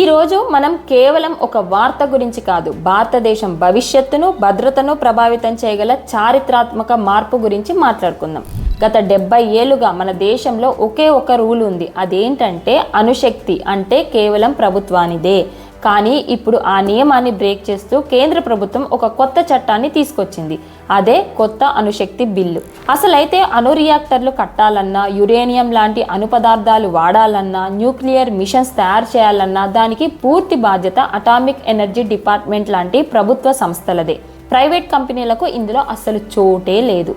ఈరోజు మనం కేవలం ఒక వార్త గురించి కాదు, భారతదేశం భవిష్యత్తును భద్రతను ప్రభావితం చేయగల చారిత్రాత్మక మార్పు గురించి మాట్లాడుకుందాం. గత 70 ఏళ్లుగా మన దేశంలో ఒకే ఒక రూల్ ఉంది. అదేంటంటే అణుశక్తి అంటే కేవలం ప్రభుత్వానిదే. కానీ ఇప్పుడు ఆ నియమాన్ని బ్రేక్ చేస్తూ కేంద్ర ప్రభుత్వం ఒక కొత్త చట్టాన్ని తీసుకొచ్చింది. అదే కొత్త అణుశక్తి బిల్లు. అసలైతే అణు రియాక్టర్లు కట్టాలన్నా, యురేనియం లాంటి అణు పదార్థాలు వాడాలన్నా, న్యూక్లియర్ మిషన్స్ తయారు చేయాలన్నా దానికి పూర్తి బాధ్యత అటామిక్ ఎనర్జీ డిపార్ట్మెంట్ లాంటి ప్రభుత్వ సంస్థలదే. ప్రైవేట్ కంపెనీలకు ఇందులో అస్సలు చోటే లేదు.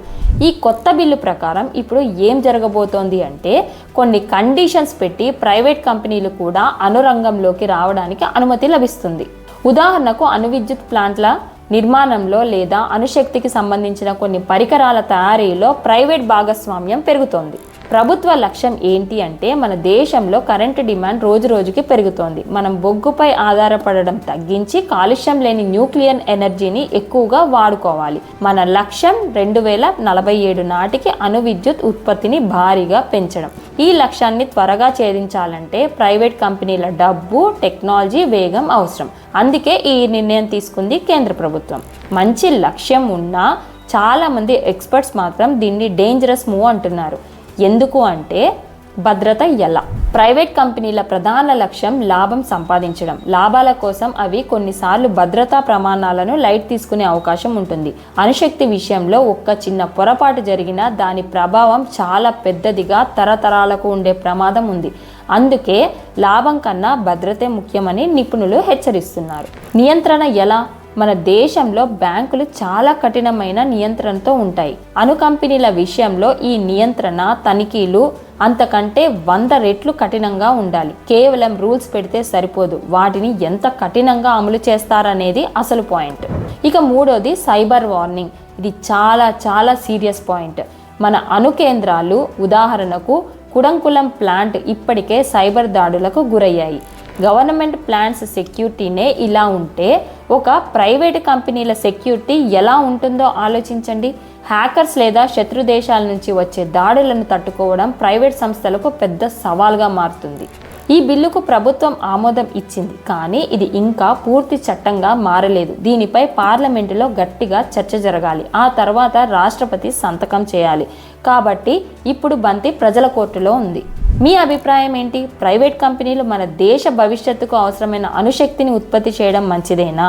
ఈ కొత్త బిల్లు ప్రకారం ఇప్పుడు ఏం జరగబోతోంది అంటే కొన్ని కండిషన్స్ పెట్టి ప్రైవేట్ కంపెనీలు కూడా అణురంగంలోకి రావడానికి అనుమతి లభిస్తుంది. ఉదాహరణకు అణు విద్యుత్ ప్లాంట్ల నిర్మాణంలో లేదా అణుశక్తికి సంబంధించిన కొన్ని పరికరాల తయారీలో ప్రైవేట్ భాగస్వామ్యం పెరుగుతోంది. ప్రభుత్వ లక్ష్యం ఏంటి అంటే మన దేశంలో కరెంటు డిమాండ్ రోజు రోజుకి పెరుగుతోంది. మనం బొగ్గుపై ఆధారపడడం తగ్గించి కాలుష్యం లేని న్యూక్లియర్ ఎనర్జీని ఎక్కువగా వాడుకోవాలి. మన లక్ష్యం 2047 నాటికి అణు విద్యుత్ ఉత్పత్తిని భారీగా పెంచడం. ఈ లక్ష్యాన్ని త్వరగా ఛేదించాలంటే ప్రైవేట్ కంపెనీల డబ్బు, టెక్నాలజీ, వేగం అవసరం. అందుకే ఈ నిర్ణయం తీసుకుంది కేంద్ర ప్రభుత్వం. మంచి లక్ష్యం ఉన్నా చాలామంది ఎక్స్పర్ట్స్ మాత్రం దీన్ని డేంజరస్ మూవ్ అంటున్నారు. ఎందుకు అంటే భద్రత ఎలా? ప్రైవేట్ కంపెనీల ప్రధాన లక్ష్యం లాభం సంపాదించడం. లాభాల కోసం అవి కొన్నిసార్లు భద్రతా ప్రమాణాలను లైట్ తీసుకునే అవకాశం ఉంటుంది. అణుశక్తి విషయంలో ఒక్క చిన్న పొరపాటు జరిగినా దాని ప్రభావం చాలా పెద్దదిగా తరతరాలకు ఉండే ప్రమాదం ఉంది. అందుకే లాభం కన్నా భద్రతే ముఖ్యమని నిపుణులు హెచ్చరిస్తున్నారు. నియంత్రణ ఎలా? మన దేశంలో బ్యాంకులు చాలా కఠినమైన నియంత్రణతో ఉంటాయి. అణు కంపెనీల విషయంలో ఈ నియంత్రణ, తనిఖీలు అంతకంటే 100 రెట్లు కఠినంగా ఉండాలి. కేవలం రూల్స్ పెడితే సరిపోదు, వాటిని ఎంత కఠినంగా అమలు చేస్తారనేది అసలు పాయింట్. ఇక మూడోది సైబర్ వార్నింగ్. ఇది చాలా చాలా సీరియస్ పాయింట్. మన అణు కేంద్రాలు, ఉదాహరణకు కుడంకులం ప్లాంట్ ఇప్పటికే సైబర్ దాడులకు గురయ్యాయి. గవర్నమెంట్ ప్లాంట్స్ సెక్యూరిటీనే ఇలా ఉంటే ఒక ప్రైవేట్ కంపెనీల సెక్యూరిటీ ఎలా ఉంటుందో ఆలోచించండి. హ్యాకర్స్ లేదా శత్రు దేశాల నుంచి వచ్చే దాడులను తట్టుకోవడం ప్రైవేట్ సంస్థలకు పెద్ద సవాల్గా మారుతుంది. ఈ బిల్లుకు ప్రభుత్వం ఆమోదం ఇచ్చింది, కానీ ఇది ఇంకా పూర్తి చట్టంగా మారలేదు. దీనిపై పార్లమెంటులో గట్టిగా చర్చ జరగాలి. ఆ తర్వాత రాష్ట్రపతి సంతకం చేయాలి. కాబట్టి ఇప్పుడు బంతి ప్రజల కోర్టులో ఉంది. మీ అభిప్రాయం ఏంటి? ప్రైవేట్ కంపెనీలు మన దేశ భవిష్యత్తుకు అవసరమైన అణుశక్తిని ఉత్పత్తి చేయడం మంచిదేనా,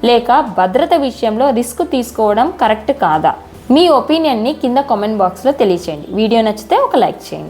లేక భద్రత విషయంలో రిస్క్ తీసుకోవడం కరెక్ట్ కాదా? మీ ఒపీనియన్ని కింద కామెంట్ బాక్స్లో తెలియచేయండి. వీడియో నచ్చితే ఒక లైక్ చేయండి.